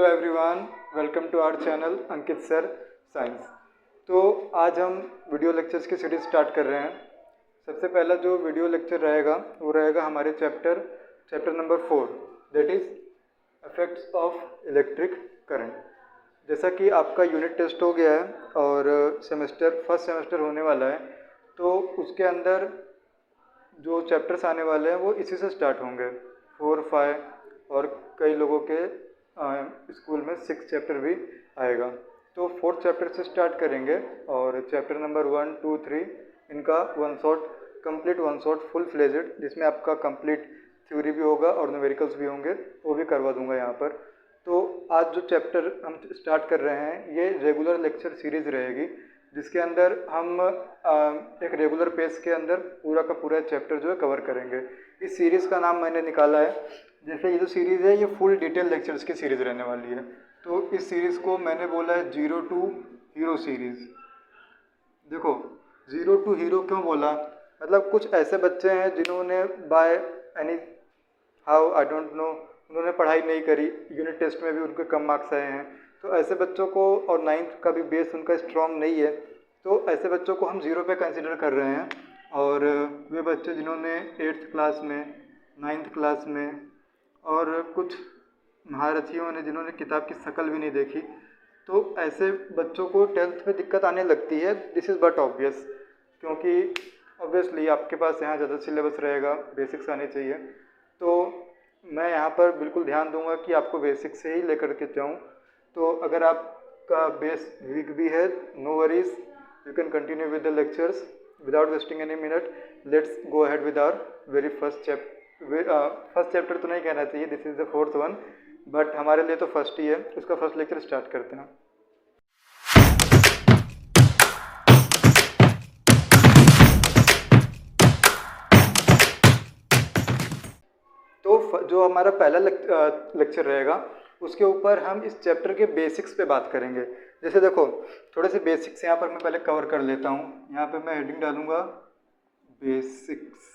Hello everyone, welcome to our channel Ankit sir science. तो आज हम वीडियो लेक्चर्स की सीरीज स्टार्ट कर रहे हैं। सबसे पहला जो वीडियो लेक्चर रहेगा वो रहेगा हमारे chapter number 4, that is effects of electric current. जैसा कि आपका यूनिट टेस्ट हो गया है और फर्स्ट सेमेस्टर होने वाला है, तो उसके अंदर जो चैप्टर्स आने वाले हैं वो इसी से स्टार्ट होंगे। 4, 5 और कई लोगों के स्कूल में 6 चैप्टर भी आएगा। तो 4th चैप्टर से स्टार्ट करेंगे और चैप्टर नंबर 1, 2, 3 इनका वन शॉट फुल फ्लेजेड, जिसमें आपका कंप्लीट थ्योरी भी होगा और न्यूमेरिकल्स भी होंगे, वो भी करवा दूंगा यहाँ पर। तो आज जो चैप्टर हम स्टार्ट कर रहे हैं ये रेगुलर लेक्चर सीरीज़ रहेगी, जिसके अंदर हम एक रेगुलर पेज के अंदर पूरा का पूरा चैप्टर जो है कवर करेंगे। इस सीरीज़ का नाम मैंने निकाला है, जैसे ये जो सीरीज़ है ये फुल डिटेल लेक्चर्स की सीरीज़ रहने वाली है। तो इस सीरीज़ को मैंने बोला है 0 to हीरो सीरीज़। देखो 0 to हीरो क्यों बोला, मतलब कुछ ऐसे बच्चे हैं जिन्होंने by any how I don't know उन्होंने पढ़ाई नहीं करी, यूनिट टेस्ट में भी उनके कम मार्क्स आए हैं। तो ऐसे बच्चों को, और 9th का भी बेस उनका स्ट्रॉन्ग नहीं है, तो ऐसे बच्चों को हम 0 पे कंसिडर कर रहे हैं। और वे बच्चे जिन्होंने 8th क्लास में, 9th क्लास में और कुछ महारथियों ने जिन्होंने किताब की शक्ल भी नहीं देखी, तो ऐसे बच्चों को 10th में दिक्कत आने लगती है। दिस इज़ बट ऑब्वियस, क्योंकि ऑब्वियसली आपके पास यहाँ ज़्यादा सिलेबस रहेगा, बेसिक्स आने चाहिए। तो मैं यहाँ पर बिल्कुल ध्यान दूंगा कि आपको बेसिक से ही लेकर के जाऊँ। तो अगर आपका बेस वीक भी है, no worries, you can continue with the lectures without wasting any minute. Let's go ahead with our very first chapter तो नहीं कहना चाहिए, this is the 4th one, but हमारे लिए तो फर्स्ट ही है। उसका फर्स्ट लेक्चर स्टार्ट करते हैं। तो जो हमारा पहला लेक्चर रहेगा उसके ऊपर हम इस चैप्टर के बेसिक्स पे बात करेंगे। जैसे देखो थोड़े से बेसिक्स यहाँ पर मैं पहले कवर कर लेता हूँ। यहाँ पे मैं हेडिंग डालूँगा बेसिक्स।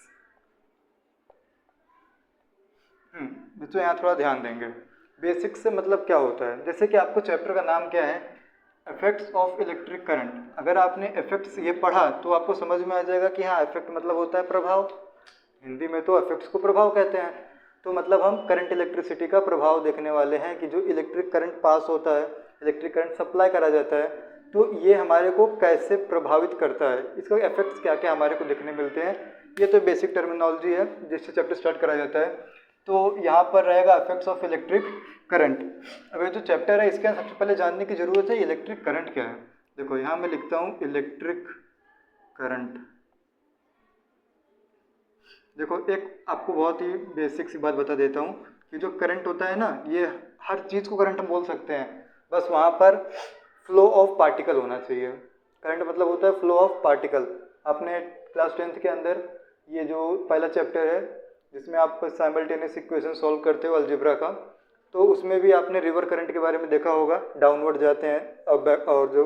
बच्चों यहाँ थोड़ा ध्यान देंगे। बेसिक्स से मतलब क्या होता है, जैसे कि आपको चैप्टर का नाम क्या है, इफेक्ट्स ऑफ इलेक्ट्रिक करंट। अगर आपने इफेक्ट्स ये पढ़ा तो आपको समझ में आ जाएगा कि हाँ, इफेक्ट मतलब होता है प्रभाव। हिंदी में तो इफेक्ट्स को प्रभाव कहते हैं। तो मतलब हम करंट इलेक्ट्रिसिटी का प्रभाव देखने वाले हैं कि जो इलेक्ट्रिक करंट पास होता है, इलेक्ट्रिक करंट सप्लाई करा जाता है, तो ये हमारे को कैसे प्रभावित करता है, इसका इफेक्ट्स क्या क्या हमारे को देखने मिलते हैं। ये तो बेसिक टर्मिनोलॉजी है जिससे चैप्टर स्टार्ट करा जाता है। तो यहाँ पर रहेगा इफेक्ट्स ऑफ इलेक्ट्रिक करंट। अब ये जो चैप्टर है इसके सबसे पहले जानने की ज़रूरत है इलेक्ट्रिक करंट क्या है। देखो यहाँ मैं लिखता हूँ इलेक्ट्रिक करंट। देखो एक आपको बहुत ही बेसिक सी बात बता देता हूँ कि जो करंट होता है ना, ये हर चीज़ को करंट हम बोल सकते हैं, बस वहाँ पर फ्लो ऑफ पार्टिकल होना चाहिए। करंट मतलब होता है फ्लो ऑफ पार्टिकल। आपने क्लास 10th के अंदर ये जो पहला चैप्टर है जिसमें आप साइमल्टेनियस इक्वेशन सॉल्व करते हो अलजेब्रा का, तो उसमें भी आपने रिवर करंट के बारे में देखा होगा। डाउनवर्ड जाते हैं और जो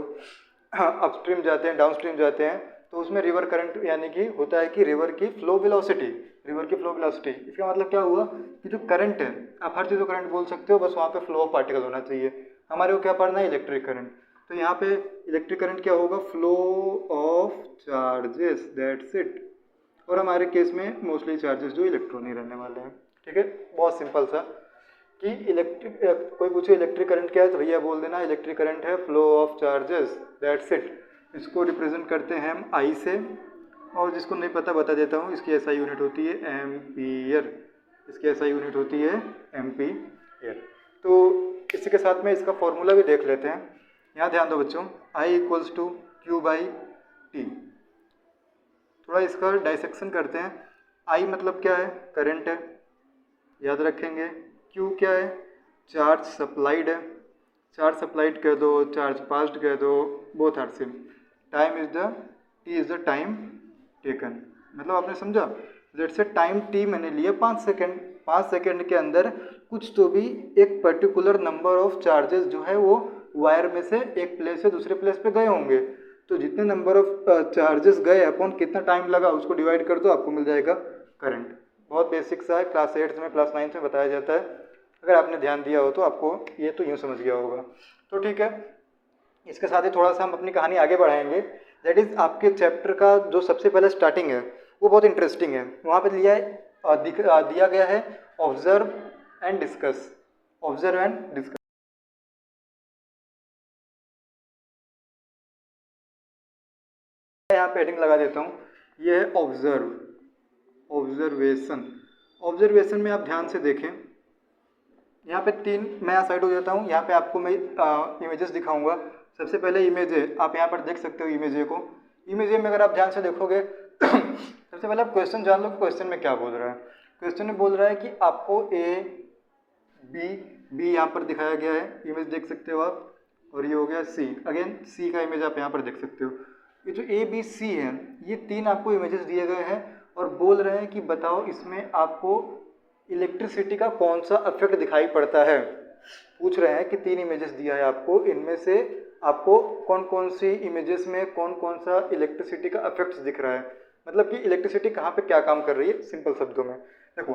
अपस्ट्रीम जाते हैं, डाउनस्ट्रीम जाते हैं, तो उसमें रिवर करंट यानी कि होता है कि रिवर की फ्लो वेलोसिटी। इसका मतलब क्या हुआ कि जो करंट है, आप हर चीज़ को करंट बोल सकते हो, बस वहाँ पे फ्लो ऑफ पार्टिकल होना चाहिए। हमारे को क्या पढ़ना है, इलेक्ट्रिक करंट। तो यहाँ पे इलेक्ट्रिक करंट क्या होगा, flow of charges, that's it. और हमारे केस में मोस्टली चार्जेस जो इलेक्ट्रॉन ही रहने वाले हैं। ठीक है, बहुत सिंपल सा कि कोई पूछे इलेक्ट्रिक करंट क्या है तो भैया बोल देना इलेक्ट्रिक करंट है flow of charges, that's it. इसको रिप्रेजेंट करते हैं हम आई से, और जिसको नहीं पता बता देता हूँ, इसकी एसआई यूनिट होती है एम्पियर। इसकी एसआई यूनिट होती है एम्पियर। तो इसी के साथ में इसका फॉर्मूला भी देख लेते हैं। यहाँ ध्यान दो बच्चों, I equals to Q by T. थोड़ा इसका डाइसेक्शन करते हैं। आई मतलब क्या है, करंट है, याद रखेंगे। क्यू क्या है, चार्ज सप्लाइड है। चार्ज सप्लाइड कह दो, चार्ज पास्ड कह दो, both are same. T is the time taken, मतलब आपने समझा। लेट्स से टाइम टी मैंने लिया 5 सेकेंड। 5 सेकेंड के अंदर कुछ तो भी एक पर्टिकुलर नंबर ऑफ चार्जेस जो है वो वायर में से एक प्लेस से दूसरे प्लेस पे गए होंगे। तो जितने नंबर ऑफ चार्जेस गए अपॉन कितना टाइम लगा उसको डिवाइड कर दो, आपको मिल जाएगा करंट। बहुत बेसिक सा है, क्लास 8 में क्लास 9 में बताया जाता है। अगर आपने ध्यान दिया हो तो आपको ये तो यूँ समझ गया होगा। तो ठीक है, इसके साथ ही थोड़ा सा हम अपनी कहानी आगे बढ़ाएंगे। दैट इज़ आपके चैप्टर का जो सबसे पहले स्टार्टिंग है वो बहुत इंटरेस्टिंग है। वहाँ पे दिया गया है observe and discuss. Observe and discuss, यहाँ पे हेडिंग लगा देता हूँ, ये है ऑब्जर्व, ऑब्जर्वेशन। ऑब्जर्वेशन में आप ध्यान से देखें, यहाँ पे तीन, मैं यहाँ साइड हो जाता हूँ, यहाँ पे आपको मैं इमेजेस दिखाऊंगा। सबसे पहले इमेज है, आप यहाँ पर देख सकते हो इमेज को। इमेज में अगर आप ध्यान से देखोगे सबसे पहले आप क्वेश्चन जान लो कि क्वेश्चन में क्या बोल रहा है। क्वेश्चन में बोल रहा है कि आपको बी यहाँ पर दिखाया गया है, इमेज देख सकते हो आप, और ये हो गया सी। अगेन सी का इमेज आप यहाँ पर देख सकते हो। ये जो ए बी सी है, ये तीन आपको इमेजेस दिए गए हैं और बोल रहे हैं कि बताओ इसमें आपको इलेक्ट्रिसिटी का कौन सा इफेक्ट दिखाई पड़ता है। पूछ रहे हैं कि तीन इमेजेस दिया है आपको, इनमें से आपको कौन कौन सी इमेजेस में कौन कौन सा इलेक्ट्रिसिटी का इफेक्ट दिख रहा है, मतलब कि इलेक्ट्रिसिटी कहाँ पे क्या काम कर रही है। सिंपल शब्दों में देखो,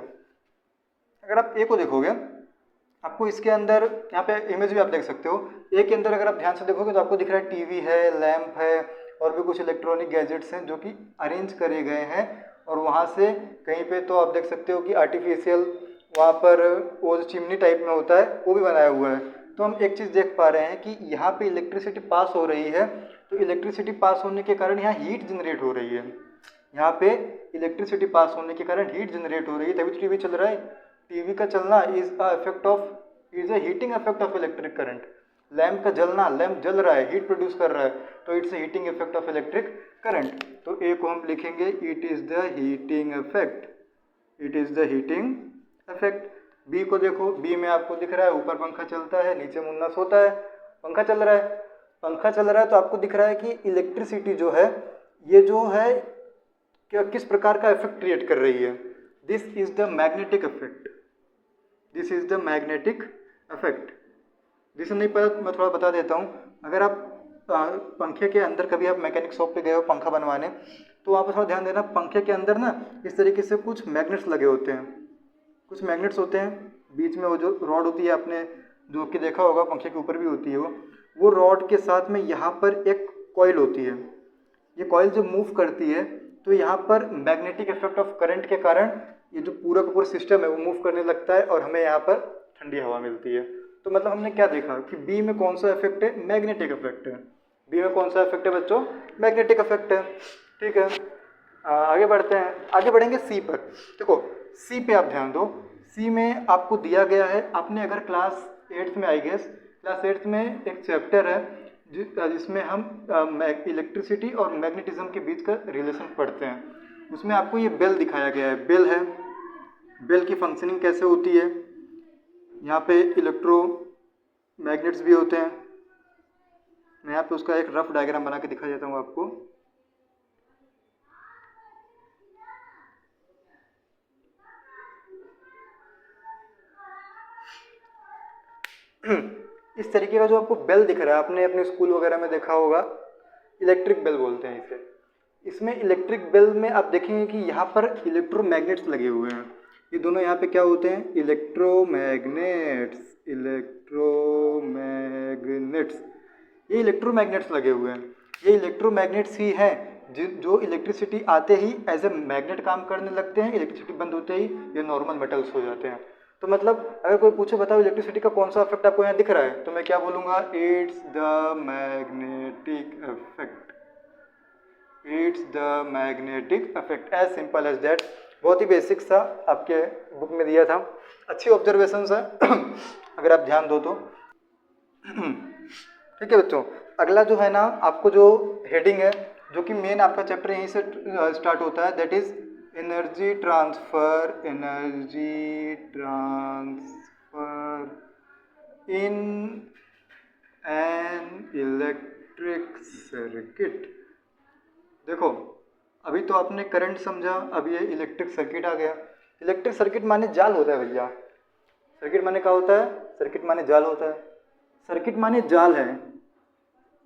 अगर आप ए को देखोगे, आपको इसके अंदर, यहाँ पे इमेज भी आप देख सकते हो, ए के अंदर अगर आप ध्यान से देखोगे तो आपको दिख रहा है टीवी है, लैंप है और भी कुछ इलेक्ट्रॉनिक गैजेट्स हैं जो कि अरेंज करे गए हैं। और वहाँ से कहीं पे तो आप देख सकते हो कि आर्टिफिशियल वहाँ पर वो जो चिमनी टाइप में होता है वो भी बनाया हुआ है। तो हम एक चीज़ देख पा रहे हैं कि यहाँ पे इलेक्ट्रिसिटी पास हो रही है, तो इलेक्ट्रिसिटी पास होने के कारण यहाँ हीट जनरेट हो रही है। यहाँ पे इलेक्ट्रिसिटी पास होने के कारण हीट जनरेट हो रही है, तभी तो टीवी चल रहा है। टीवी का चलना is a heating effect of electric current. Lamp का जलना, लैंप जल रहा है, हीट प्रोड्यूस कर रहा है, तो it's a heating effect of electric current. तो ए को हम लिखेंगे it is the heating effect, it is the heating effect. B को देखो, बी में आपको दिख रहा है ऊपर पंखा चलता है, नीचे मुन्ना सोता है, पंखा चल रहा है। पंखा चल रहा है तो आपको दिख रहा है कि इलेक्ट्रिसिटी जो है, ये जो है क्या किस प्रकार का इफेक्ट क्रिएट कर रही है। This is the magnetic effect, this is the magnetic effect. जिसे नहीं पता मैं थोड़ा बता देता हूँ। अगर आप पंखे के अंदर कभी आप मैकेनिक शॉप पे गए हो पंखा बनवाने, तो वहाँ पर थोड़ा ध्यान देना, पंखे के अंदर ना इस तरीके से कुछ मैग्नेट्स लगे होते हैं, कुछ मैग्नेट्स होते हैं। बीच में वो जो रॉड होती है, आपने जो कि देखा होगा पंखे के ऊपर भी होती है वो रॉड के साथ में यहाँ पर एक कॉइल होती है। ये कॉइल जब मूव करती है तो यहाँ पर मैग्नेटिक इफेक्ट ऑफ करंट के कारण ये जो पूरा का पूरा सिस्टम है वो मूव करने लगता है और हमें यहाँ पर ठंडी हवा मिलती है। तो मतलब हमने क्या देखा कि बी में कौन सा इफेक्ट है, मैग्नेटिक इफेक्ट है। बी में कौन सा इफेक्ट है बच्चों, मैग्नेटिक इफेक्ट है। ठीक है, आगे बढ़ते हैं, आगे बढ़ेंगे सी पर। देखो सी पे आप ध्यान दो, सी में आपको दिया गया है, आपने अगर क्लास 8th में, आई गेस क्लास 8th में एक चैप्टर है जिसमें हम इलेक्ट्रिसिटी और मैग्नेटिज्म के बीच का रिलेशन पढ़ते हैं। उसमें आपको ये बेल दिखाया गया है, बेल है, बेल की फंक्शनिंग कैसे होती है। यहाँ पे इलेक्ट्रो मैग्नेट्स भी होते हैं। मैं यहाँ पे उसका एक रफ डायग्राम बना के दिखा देता हूँ आपको। इस तरीके का जो आपको बेल दिख रहा है, आपने अपने स्कूल वगैरह में देखा होगा, इलेक्ट्रिक बेल बोलते हैं इसे। इसमें इलेक्ट्रिक बेल में आप देखेंगे कि यहाँ पर इलेक्ट्रोमैग्नेट्स लगे हुए हैं। ये दोनों यहाँ पे क्या होते हैं, इलेक्ट्रोमैग्नेट्स, इलेक्ट्रोमैग्नेट्स। ये इलेक्ट्रोमैग्नेट्स लगे हुए हैं। ये इलेक्ट्रोमैग्नेट्स ही हैं जो इलेक्ट्रिसिटी आते ही एज ए मैग्नेट काम करने लगते हैं, इलेक्ट्रिसिटी बंद होते ही ये नॉर्मल मेटल्स हो जाते हैं। तो मतलब अगर कोई पूछे बताओ इलेक्ट्रिसिटी का कौन सा इफेक्ट आपको यहाँ दिख रहा है, तो मैं क्या बोलूँगा, it's the magnetic effect, it's the magnetic effect, as simple as that. बहुत ही बेसिक सा आपके बुक में दिया था, अच्छी ऑब्जर्वेशन है अगर आप ध्यान दो तो। ठीक है बच्चों, अगला जो है ना, आपको जो हेडिंग है, जो कि मेन आपका चैप्टर यहीं से स्टार्ट होता है, that is energy transfer, energy transfer in an electric circuit. देखो अभी तो आपने करंट समझा, अब ये इलेक्ट्रिक सर्किट आ गया। इलेक्ट्रिक सर्किट माने जाल होता है भैया। सर्किट माने क्या होता है, सर्किट माने जाल होता है। सर्किट माने जाल है,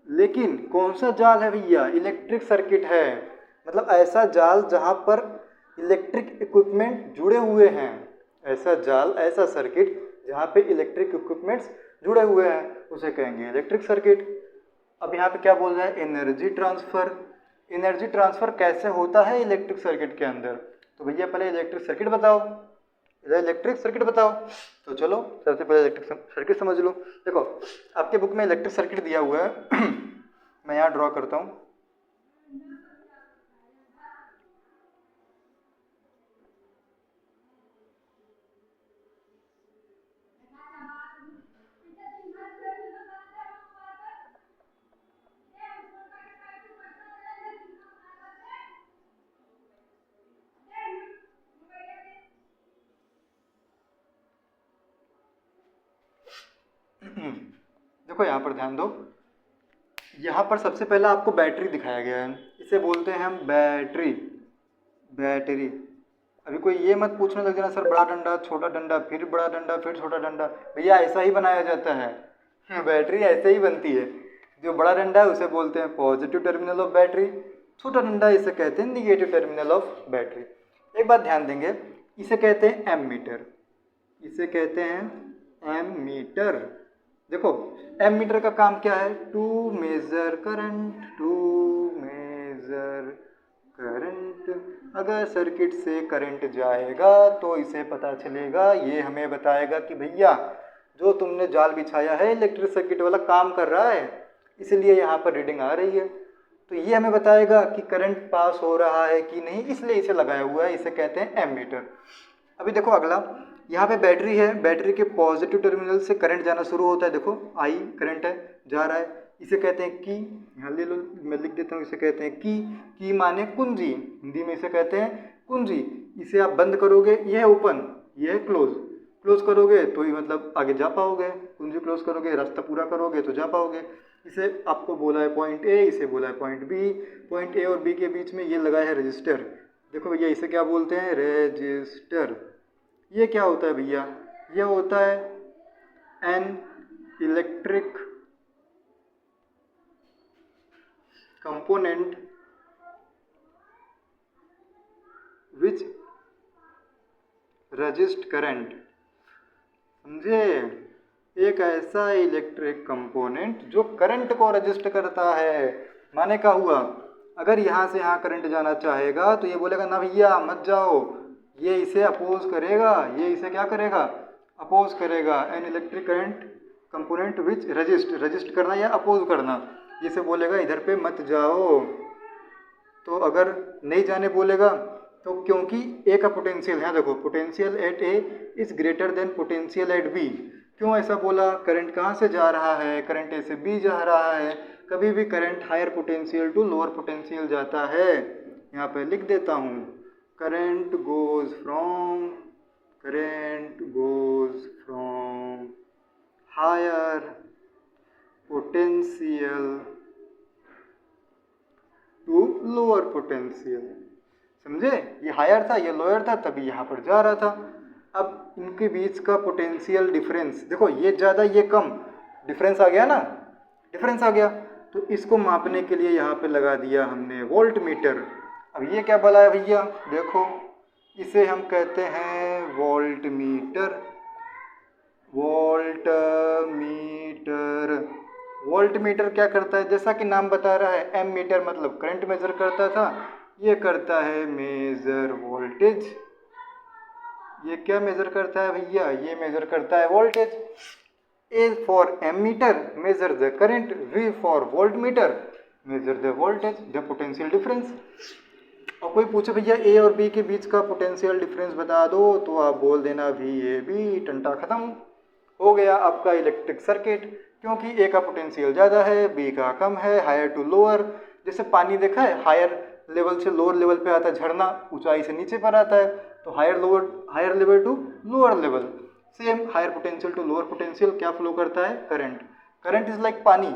लेकिन कौन सा जाल है भैया, इलेक्ट्रिक सर्किट है। मतलब ऐसा जाल जहाँ पर इलेक्ट्रिक इक्विपमेंट जुड़े हुए हैं, ऐसा जाल, ऐसा सर्किट जहाँ पे इलेक्ट्रिक इक्विपमेंट्स जुड़े हुए हैं उसे कहेंगे इलेक्ट्रिक सर्किट। अब यहाँ पे क्या बोल रहा है, एनर्जी ट्रांसफ़र। एनर्जी ट्रांसफ़र कैसे होता है इलेक्ट्रिक सर्किट के अंदर, तो भैया पहले इलेक्ट्रिक सर्किट बताओ, इलेक्ट्रिक सर्किट बताओ। तो चलो सबसे पहले इलेक्ट्रिक सर्किट समझ लो। देखो आपके बुक में इलेक्ट्रिक सर्किट दिया हुआ है मैं यहाँ ड्रॉ करता हूँ। देखो यहाँ पर ध्यान दो, यहाँ पर सबसे पहला आपको बैटरी दिखाया गया है, इसे बोलते हैं हम बैटरी। बैटरी, अभी कोई ये मत पूछने लग जाना सर बड़ा डंडा छोटा डंडा फिर बड़ा डंडा फिर छोटा डंडा, भैया ऐसा ही बनाया जाता है बैटरी ऐसे ही बनती है। जो बड़ा डंडा है उसे बोलते हैं पॉजिटिव टर्मिनल ऑफ बैटरी, छोटा डंडा इसे कहते हैं निगेटिव टर्मिनल ऑफ बैटरी। एक बात ध्यान देंगे, इसे कहते हैं एमीटर, इसे कहते हैं एमीटर। देखो एमीटर का काम क्या है, to measure current, to measure current. अगर सर्किट से करंट जाएगा तो इसे पता चलेगा, ये हमें बताएगा कि भैया जो तुमने जाल बिछाया है इलेक्ट्रिक सर्किट वाला काम कर रहा है, इसलिए यहाँ पर रीडिंग आ रही है। तो ये हमें बताएगा कि करंट पास हो रहा है कि नहीं, इसलिए इसे लगाया हुआ है, इसे कहते हैं एमीटर। अभी देखो अगला, यहाँ पे बैटरी है, बैटरी के पॉजिटिव टर्मिनल से करंट जाना शुरू होता है। देखो आई करंट है जा रहा है, इसे कहते हैं की। यहाँ ले लो, मैं लिख देता हूँ, इसे कहते हैं की माने कुंजी, हिंदी में इसे कहते हैं कुंजी। इसे आप बंद करोगे, ये है ओपन, ये है क्लोज, क्लोज करोगे तो ही मतलब आगे जा पाओगे, कुंजी क्लोज करोगे रास्ता पूरा करोगे तो जा पाओगे। इसे आपको बोला है पॉइंट ए, इसे बोला है पॉइंट बी। पॉइंट ए और बी के बीच में ये लगा है रजिस्टर। देखो भैया इसे क्या बोलते हैं, रजिस्टर। ये क्या होता है भैया, ये होता है an electric component which resist current. समझे, एक ऐसा इलेक्ट्रिक कंपोनेंट जो करंट को रजिस्ट करता है। माने क्या हुआ, अगर यहाँ से यहाँ करंट जाना चाहेगा तो ये बोलेगा ना भैया मत जाओ, ये इसे अपोज करेगा, ये इसे क्या करेगा, अपोज करेगा। An electric current component which resist, resist करना या अपोज करना, इसे बोलेगा इधर पे मत जाओ। तो अगर नहीं जाने बोलेगा तो क्योंकि ए का पोटेंशियल है, देखो potential at A is greater than potential at B. क्यों ऐसा बोला, करंट कहाँ से जा रहा है, करंट ए से बी जा रहा है। कभी भी current higher potential to lower potential जाता है। यहाँ पे लिख देता हूँ, current goes from higher potential to lower potential. समझे, ये हायर था ये लोअर था, तभी यहाँ पर जा रहा था। अब इनके बीच का पोटेंशियल डिफरेंस देखो, ये ज़्यादा ये कम, डिफरेंस आ गया ना, डिफरेंस आ गया। तो इसको मापने के लिए यहाँ पे लगा दिया हमने वोल्ट मीटर। अब ये क्या बोला है भैया, देखो इसे हम कहते हैं volt meter. Volt meter, volt meter क्या करता है, जैसा कि नाम बता रहा है, एम मीटर मतलब करंट मेजर करता था, ये करता है मेजर वोल्टेज। ये क्या मेजर करता है भैया, ये मेजर करता है voltage. A for ammeter measure the current, V for voltmeter measure the voltage, the potential difference. और कोई पूछे भैया ए और बी के बीच का पोटेंशियल डिफरेंस बता दो, तो आप बोल देना वी ए बी, टंटा खत्म हो गया आपका इलेक्ट्रिक सर्किट। क्योंकि ए का पोटेंशियल ज़्यादा है, बी का कम है, हायर टू लोअर। जैसे पानी देखा है, हायर लेवल से लोअर लेवल पे आता है झरना, ऊंचाई से नीचे पर आता है, तो higher level to lower level. Same higher potential to lower potential क्या फ्लो करता है, current. Current is like pani,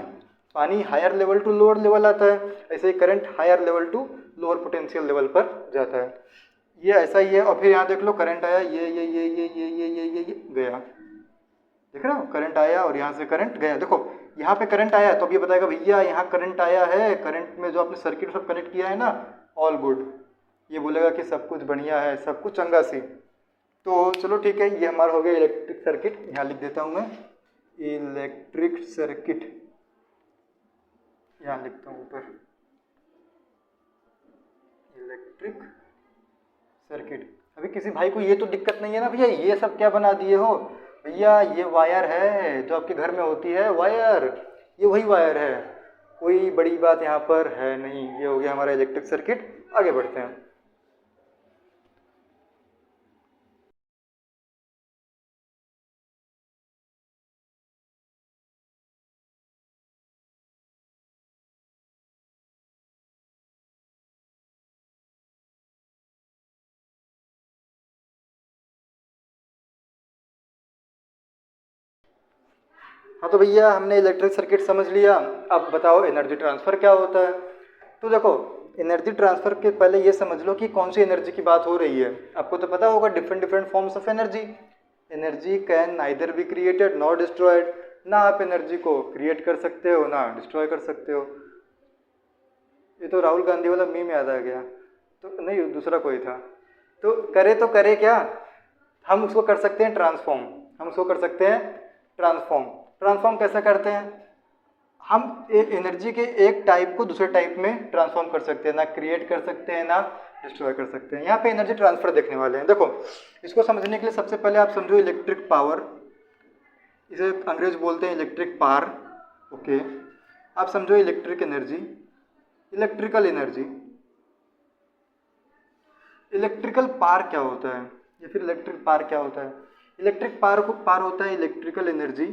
पानी higher level to lower level आता है, ऐसे ही current higher level to lower potential level पर जाता है। ये ऐसा ही है। और फिर यहाँ देख लो करंट आया, ये गया, देख रहे हो, करंट आया और यहाँ से करंट गया। देखो यहाँ पे करंट आया तो अब ये बताएगा भैया यहाँ करंट आया है, करंट में जो आपने सर्किट सब कनेक्ट किया है ना, ऑल गुड। ये बोलेगा कि सब कुछ बढ़िया है, सब कुछ चंगा सी। तो चलो ठीक है, ये हमारा हो गया इलेक्ट्रिक सर्किट। यहाँ लिख देता हूँ मैं इलेक्ट्रिक सर्किट, यहाँ लिखता हूँ ऊपर इलेक्ट्रिक सर्किट। अभी किसी भाई को ये तो दिक्कत नहीं है ना भैया, ये सब क्या बना दिए हो भैया, ये वायर है जो आपके घर में होती है वायर, ये वही वायर है, कोई बड़ी बात यहाँ पर है नहीं। ये हो गया हमारा इलेक्ट्रिक सर्किट। आगे बढ़ते हैं। हाँ तो भैया हमने इलेक्ट्रिक सर्किट समझ लिया, अब बताओ एनर्जी ट्रांसफ़र क्या होता है। तो देखो एनर्जी ट्रांसफ़र के पहले ये समझ लो कि कौन सी एनर्जी की बात हो रही है। आपको तो पता होगा different different forms of energy. Energy can neither be created not destroyed, ना आप एनर्जी को क्रिएट कर सकते हो ना डिस्ट्रॉय कर सकते हो। ये तो राहुल गांधी वाला मीम याद आ गया, तो नहीं दूसरा कोई था। तो करे क्या, हम उसको कर सकते हैं ट्रांसफॉर्म, हम उसको कर सकते हैं ट्रांसफॉर्म। ट्रांसफॉर्म कैसे करते हैं, हम एक एनर्जी के एक टाइप को दूसरे टाइप में ट्रांसफॉर्म कर सकते हैं, ना क्रिएट कर सकते हैं ना डिस्ट्रॉय कर सकते हैं। यहाँ पे एनर्जी ट्रांसफर देखने वाले हैं। देखो इसको समझने के लिए सबसे पहले आप समझो इलेक्ट्रिक पावर, इसे अंग्रेज बोलते हैं इलेक्ट्रिक पावर। ओके, आप समझो electric energy, electrical energy. Electrical power क्या होता है या फिर इलेक्ट्रिक पावर क्या होता है। इलेक्ट्रिक पावर होता है electrical energy,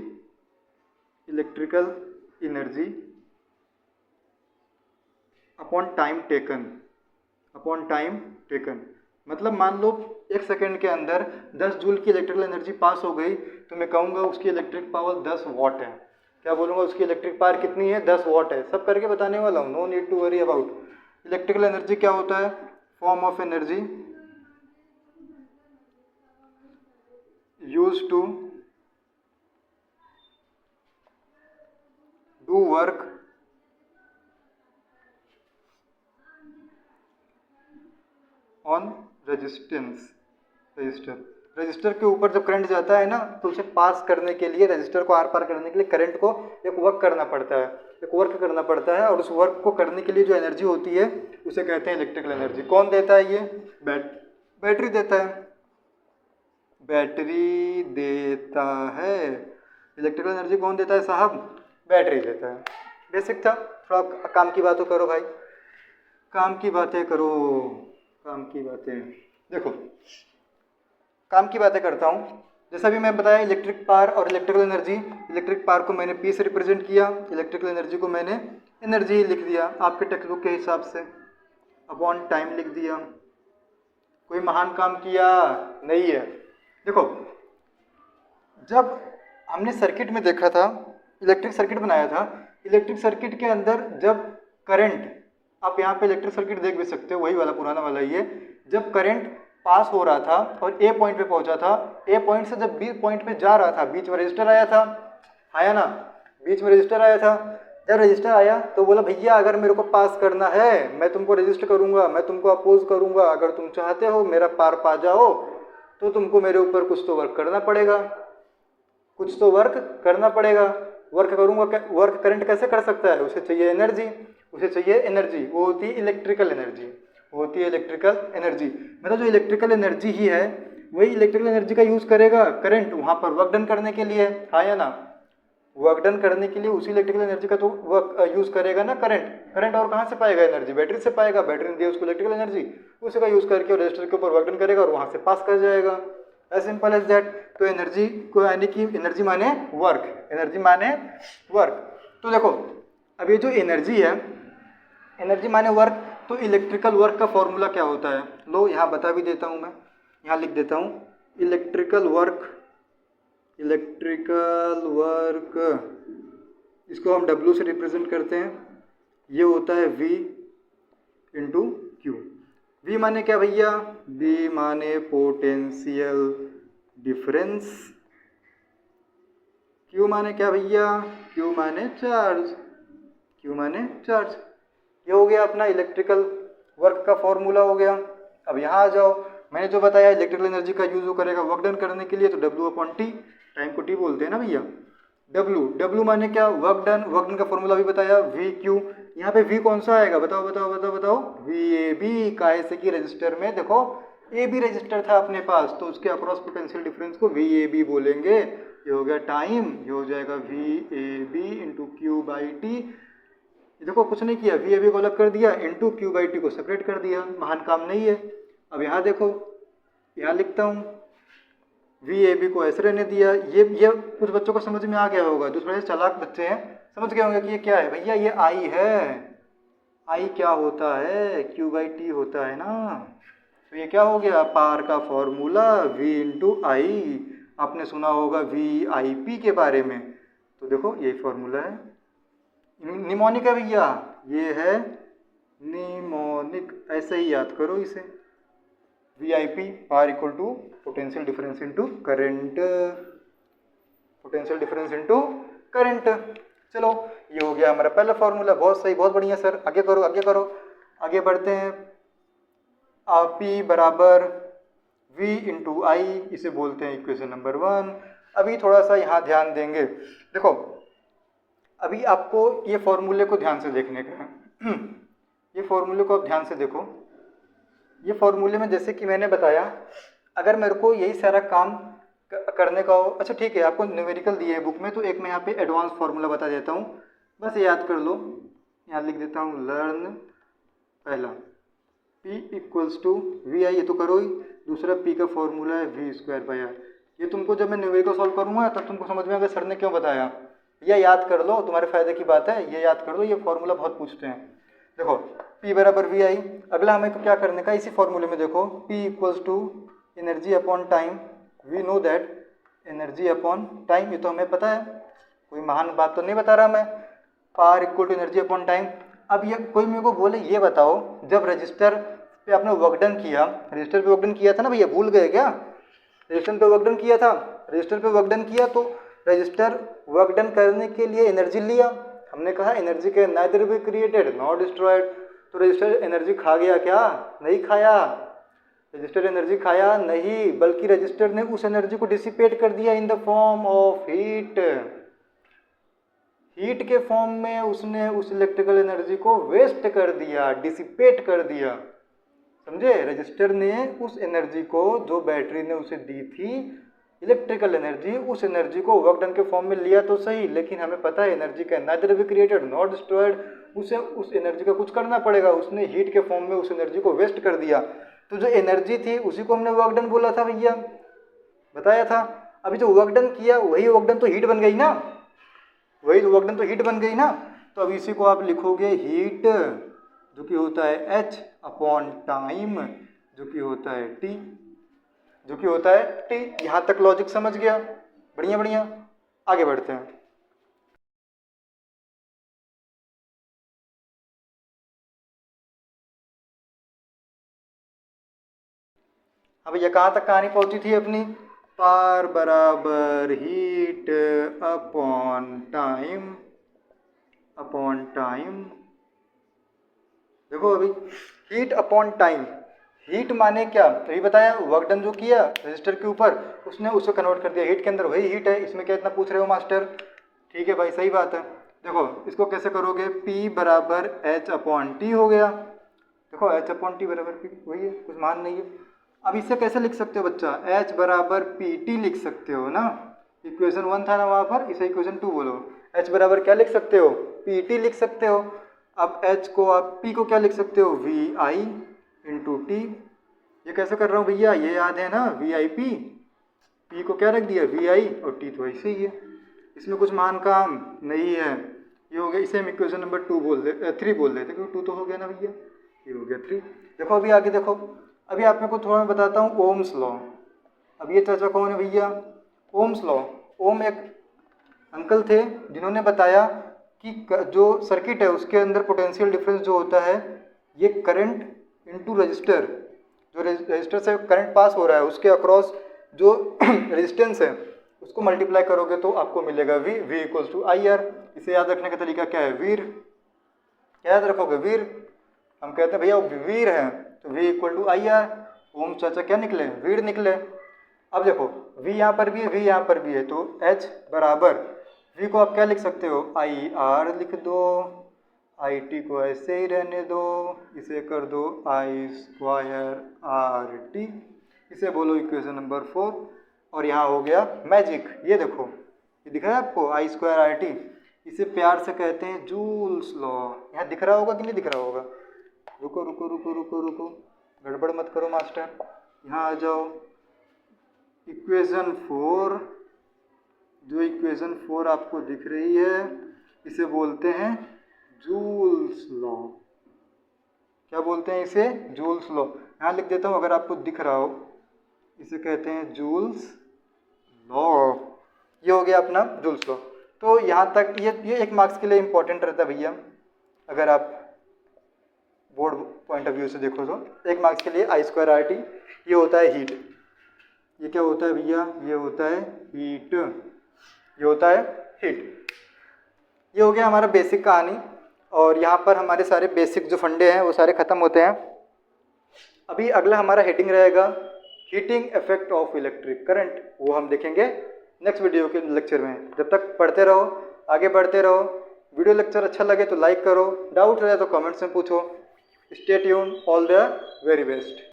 electrical energy upon time taken, upon time taken. मतलब मान लो एक सेकंड के अंदर 10 जूल की इलेक्ट्रिकल एनर्जी पास हो गई तो मैं कहूँगा उसकी इलेक्ट्रिक पावर 10 वॉट है। क्या बोलूँगा, उसकी इलेक्ट्रिक पावर कितनी है, 10 वॉट है। सब करके बताने वाला हूँ, no need to worry about. Electrical energy क्या होता है, form of energy use to do work on resistance, resistor के ऊपर जब करंट जाता है ना तो उसे पास करने के लिए, रजिस्टर को आर पार करने के लिए करंट को एक वर्क करना पड़ता है, एक वर्क करना पड़ता है। और उस वर्क को करने के लिए जो एनर्जी होती है उसे कहते हैं इलेक्ट्रिकल एनर्जी। कौन देता है ये, बैटरी देता है, बैटरी देता है। इलेक्ट्रिकल एनर्जी कौन देता है साहब, बैटरी देता है। बेसिक था, थोड़ा काम की बातें करो भाई, काम की बातें करो, काम की बातें। देखो काम की बातें करता हूँ। जैसा भी मैं बताया इलेक्ट्रिक पावर और इलेक्ट्रिकल एनर्जी, इलेक्ट्रिक पावर को मैंने पी से रिप्रेजेंट किया, इलेक्ट्रिकल एनर्जी को मैंने एनर्जी ही लिख दिया आपके टेक्स्ट बुक के हिसाब से, अपॉन टाइम लिख दिया। कोई महान काम किया नहीं है। देखो जब हमने सर्किट में देखा था, इलेक्ट्रिक सर्किट बनाया था, इलेक्ट्रिक सर्किट के अंदर जब करंट, आप यहाँ पे इलेक्ट्रिक सर्किट देख भी सकते हो, वही वाला पुराना वाला ही है। जब करंट पास हो रहा था और ए पॉइंट पे पहुंचा था, ए पॉइंट से जब बी पॉइंट पे जा रहा था, बीच में रजिस्टर आया था, आया ना, बीच में रजिस्टर आया था। जब रजिस्टर आया तो बोला भैया अगर मेरे को पास करना है मैं तुमको रजिस्ट करूंगा, मैं तुमको अपोज करूंगा, अगर तुम चाहते हो मेरा पार पा जाओ तो तुमको मेरे ऊपर कुछ तो वर्क करना पड़ेगा, कुछ तो वर्क करना पड़ेगा। वर्क करूंगा, वर्क करंट कैसे कर सकता है, उसे चाहिए एनर्जी, उसे चाहिए एनर्जी, वो होती है इलेक्ट्रिकल एनर्जी, वो होती है इलेक्ट्रिकल एनर्जी। मतलब जो इलेक्ट्रिकल एनर्जी ही है वही इलेक्ट्रिकल एनर्जी का यूज़ करेगा करंट वहाँ पर वर्क डन करने के लिए, हाँ या ना, वर्क डन करने के लिए उसी इलेक्ट्रिकल एनर्जी का तो वर्क यूज़ करेगा ना करंट। करंट और कहाँ से पाएगा एनर्जी, बैटरी से पाएगा, बैटरी ने दिया उसको इलेक्ट्रिकल एनर्जी, उसी का यूज़ करके और रजिस्टर के ऊपर वर्क डन करेगा और वहाँ से पास कर जाएगा। As simple as that. तो एनर्जी को यानी कि एनर्जी माने वर्क, एनर्जी माने वर्क। तो देखो अब ये जो एनर्जी है, एनर्जी माने वर्क, तो इलेक्ट्रिकल वर्क का फॉर्मूला क्या होता है, लो यहाँ बता भी देता हूँ मैं, यहाँ लिख देता हूँ इलेक्ट्रिकल वर्क, इलेक्ट्रिकल वर्क इसको हम W से रिप्रेजेंट करते हैं, ये होता है V इंटू क्यू। V माने क्या भैया, V माने पोटेंशियल डिफरेंस, Q माने क्या भैया, Q माने चार्ज, Q माने चार्ज। ये हो गया अपना इलेक्ट्रिकल वर्क का फॉर्मूला हो गया। अब यहाँ आ जाओ, मैंने जो बताया इलेक्ट्रिकल एनर्जी का यूज वो करेगा वर्क डन करने के लिए, तो W/T, टाइम को T बोलते हैं ना भैया। W माने क्या, वर्क डन का फॉर्मूला भी बताया VQ। यहाँ पे V कौन सा आएगा, बताओ बताओ बताओ बताओ, VAB। काहे से कि रजिस्टर में देखो AB रजिस्टर था अपने पास, तो उसके अक्रॉस पोटेंशियल डिफरेंस को VAB बोलेंगे। ये हो गया टाइम, ये हो जाएगा VAB इंटू Q/T। देखो कुछ नहीं किया, VAB को अलग कर दिया, इंटू Q/T को सेपरेट कर दिया, महान काम नहीं है। अब यहाँ देखो, यहाँ लिखता हूँ VAB को ऐसे रहने दिया। ये कुछ बच्चों को समझ में आ गया होगा, जो थोड़े चालाक बच्चे हैं समझ गए होंगे कि ये क्या है भैया, ये I है। I क्या होता है, Q/T होता है ना। तो ये क्या हो गया, पावर का फॉर्मूला V इंटू आई। आपने सुना होगा VIP के बारे में, तो देखो यही फॉर्मूला है। निमोनिक है भैया, ये है निमोनिक, ऐसे ही याद करो इसे। VIP power equal to potential difference into current, potential difference into current. चलो ये हो गया हमारा पहला फॉर्मूला, बहुत सही, बहुत बढ़िया सर, आगे करो आगे करो, आगे बढ़ते हैं। P बराबर V इंटू आई, इसे बोलते हैं इक्वेशन नंबर 1। अभी थोड़ा सा यहाँ ध्यान देंगे, देखो अभी आपको ये फॉर्मूले को ध्यान से देखने का है। ये फॉर्मूले को आप ध्यान से देखो। ये फॉर्मूले में जैसे कि मैंने बताया, अगर मेरे को यही सारा काम करने का हो, अच्छा ठीक है, आपको न्यूमेरिकल दिए है बुक में, तो एक मैं यहाँ पे एडवांस फार्मूला बता देता हूँ, बस याद कर लो। यहाँ लिख देता हूँ लर्न, पहला P इक्वल्स टू वी आई, ये तो करो ही। दूसरा P का फॉर्मूला है V²/R। ये तुमको जब मैं न्यूमेरिकल सॉल्व करूँगा तब तुमको समझ में आएगा सर ने क्यों बताया। यह याद कर लो, तुम्हारे फायदे की बात है, ये याद कर लो, ये फॉर्मूला बहुत पूछते हैं। देखो P बराबर वी आई, अगला हमें क्या करने का, इसी फॉर्मूले में देखो P equals to energy upon time. We know that energy upon time, ये तो हमें पता है, कोई महान बात तो नहीं बता रहा मैं। Power equal to energy upon time. अब ये कोई मेरे को बोले, ये बताओ जब रजिस्टर पे आपने वर्क डन किया, रजिस्टर पे वर्क डन किया था ना भैया, भूल गए क्या, रजिस्टर पे वर्क डन किया था, रजिस्टर पे वर्क डन किया, तो रजिस्टर वर्क डन करने के लिए एनर्जी लिया। हमने कहा एनर्जी के neither be created not destroyed, तो रजिस्टर एनर्जी खा गया क्या, नहीं खाया, रजिस्टर एनर्जी खाया नहीं, बल्कि रजिस्टर ने उस एनर्जी को डिसिपेट कर दिया in the form of heat. Heat के फॉर्म में उसने उस इलेक्ट्रिकल एनर्जी को वेस्ट कर दिया, डिसिपेट कर दिया, समझे। रजिस्टर ने उस एनर्जी को जो बैटरी ने उसे दी थी इलेक्ट्रिकल एनर्जी, उस एनर्जी को वर्क डन के फॉर्म में लिया तो सही, लेकिन हमें पता है एनर्जी का neither be created not destroyed, उसे उस एनर्जी का कुछ करना पड़ेगा, उसने हीट के फॉर्म में उस एनर्जी को वेस्ट कर दिया। तो जो एनर्जी थी उसी को हमने वर्क डन बोला था भैया, बताया था। अभी जो वर्क डन किया वही वर्क डन तो हीट बन गई ना, वही वर्क डन तो हीट बन गई ना। तो अब इसी को आप लिखोगे हीट, जो कि होता है H अपॉन टाइम, जो कि होता है T, जो कि होता है T। यहाँ तक लॉजिक समझ गया, बढ़िया बढ़िया, आगे बढ़ते हैं। अब ये कहाँ तक कहानी पहुंची थी अपनी, पावर बराबर heat upon time, upon time. देखो अभी हीट अपॉन टाइम, हीट माने क्या, तो ये बताया वर्क डन जो किया रजिस्टर के ऊपर, उसने उसको कन्वर्ट कर दिया हीट के अंदर, वही हीट है। इसमें क्या इतना पूछ रहे हो मास्टर, ठीक है भाई, सही बात है। देखो इसको कैसे करोगे, P बराबर H अपॉन टी हो गया। देखो H अपॉन टी बराबर P, वही है, कुछ मान नहीं है। अब इससे कैसे लिख सकते हो बच्चा, H बराबर PT लिख सकते हो ना, इक्वेशन 1 था ना वहाँ पर, इसे इक्वेशन 2 बोलो। H बराबर क्या लिख सकते हो, PT लिख सकते हो। अब H को आप P को क्या लिख सकते हो, VI इंटू टी। ये कैसे कर रहा हूँ भैया, ये याद है ना, VIP, P को क्या रख दिया VI, और T तो ऐसे ही है, इसमें कुछ मान काम नहीं है। ये हो गया, इसे हम इक्वेशन नंबर 2 बोल दे, 3 बोल देते, क्योंकि 2 तो हो गया ना भैया, ये हो गया 3। देखो अभी आगे देखो, अभी आप मेरे को थोड़ा मैं बताता हूँ ओम्स लॉ। अब ये चर्चा कौन है भैया, ओम्स लॉ। ओम एक अंकल थे जिन्होंने बताया कि जो सर्किट है उसके अंदर पोटेंशियल डिफरेंस जो होता है, ये करंट इनटू रजिस्टर, जो रजिस्टर से करंट पास हो रहा है उसके अक्रॉस जो रेजिस्टेंस है उसको मल्टीप्लाई करोगे तो आपको मिलेगा V इक्वल्स टू IR। इसे याद रखने का तरीका क्या है, वीर, क्या याद रखोगे, वीर। हम कहते हैं भैया वो वीर है, तो V इक्वल टू IR। ओम चाचा क्या निकले, वीड निकले। अब देखो v यहाँ पर भी है, v यहाँ पर भी है, तो h बराबर v को आप क्या लिख सकते हो, आई आर लिख दो, आई टी को ऐसे ही रहने दो, इसे कर दो आई स्क्वायर आर टी, इसे बोलो इक्वेशन नंबर 4। और यहाँ हो गया मैजिक, ये देखो ये दिख रहा है आपको आई स्क्वायर आर टी, इसे प्यार से कहते हैं जूल्स लॉ। यहाँ दिख रहा होगा कि नहीं दिख रहा होगा, रुको रुको रुको रुको रुको, गड़बड़ मत करो मास्टर, यहाँ आ जाओ। इक्वेशन 4, जो इक्वेशन 4 आपको दिख रही है इसे बोलते हैं जूल्स लॉ। क्या बोलते हैं इसे, जूल्स लॉ। यहाँ लिख देता हूँ अगर आपको दिख रहा हो, इसे कहते हैं जूल्स लॉ। ये हो गया अपना जूल्स लॉ। तो यहाँ तक ये 1 मार्क्स के लिए इम्पोर्टेंट रहता है भैया, अगर आप बोर्ड पॉइंट ऑफ व्यू से देखो तो 1 मार्क्स के लिए आई स्क्वायर आर टी। ये होता है हीट, ये क्या होता है भैया, ये होता है हीट, ये होता है हीट। ये हो गया हमारा बेसिक कहानी, और यहाँ पर हमारे सारे बेसिक जो फंडे हैं वो सारे ख़त्म होते हैं। अभी अगला हमारा हेडिंग रहेगा heating effect of electric current, वो हम देखेंगे नेक्स्ट वीडियो के लेक्चर में। जब तक पढ़ते रहो, आगे बढ़ते रहो। वीडियो लेक्चर अच्छा लगे तो लाइक करो, डाउट रहे तो कमेंट्स में पूछो। Stay tune, all the very best.